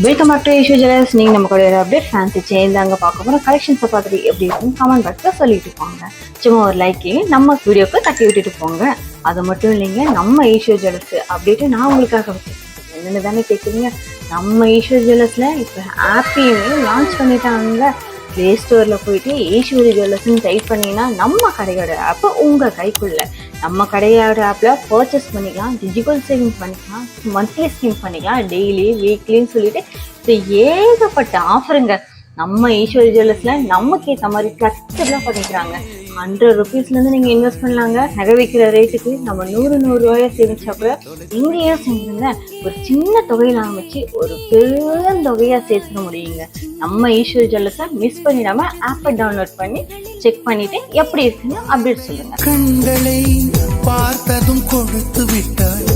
Welcome back to Eesho jewellers. நீங்கள் நம்ம கூட அப்டேட் ஃபேன்சி செயின் தாங்க பார்க்க போகிறோம். கலெக்ஷன்ஸை பார்த்துட்டு எப்படி இருக்குன்னு கமெண்ட் பாக்ஸில் சொல்லிட்டு போங்க. சும்மா ஒரு லைக்கையும் நம்ம வீடியோக்கு தட்டி விட்டுட்டு போங்க. அது மட்டும் இல்லைங்க, நம்ம ஈஷோ ஜுவல்லர்ஸ் அப்டேட்டு நான் உங்களுக்காக வச்சுருக்கேன். என்னென்னு தானே கேட்குறீங்க? நம்ம ஈஷோ ஜுவல்லர்ஸில் இப்போ ஆப்பையுமே லான்ச் பண்ணிட்டாங்க. ப்ளே ஸ்டோரில் போயிட்டு ஈஸ்வரி ஜுவல்லர்ஸ்ன்னு டைப் பண்ணிங்கன்னா நம்ம கடையோட ஆப்பை உங்கள் கைக்குள்ள நம்ம கடையோட ஆப்பில் பர்ச்சேஸ் பண்ணிக்கலாம், டிஜிட்டல் சேவிங் பண்ணிக்கலாம், மந்த்லி ஸ்கீம் பண்ணிக்கலாம், டெய்லி வீக்லின்னு சொல்லிட்டு இது ஏகப்பட்ட ஆஃபருங்க. நம்ம ஈஸ்வரி ஜுவல்லர்ஸில் நமக்கு ஏற்ற மாதிரி ஃப்ளெக்சிபிளாக பண்ணிக்கிறாங்க. 100 ருபீஸ்லேருந்து நீங்கள் இன்வெஸ்ட் பண்ணலாங்க. நகை வைக்கிற ரேட்டுக்கு நம்ம 100 ரூபாயை சேமிச்சா கூட இங்கேயே செஞ்சுருங்க. ஒரு சின்ன தொகையில் ஆரம்பிச்சு ஒரு பெரிய தொகையாக சேர்த்துக்க முடியுங்க. நம்ம ஈஸ்வரி ஜுவல்லர்ஸை மிஸ் பண்ணிடாம ஆப்பை டவுன்லோட் பண்ணி செக் பண்ணிட்டு எப்படி இருக்குன்னு அப்டேட் சொல்லுங்க. கண்களை பார்த்ததும் கொடுத்து விட்டாய்,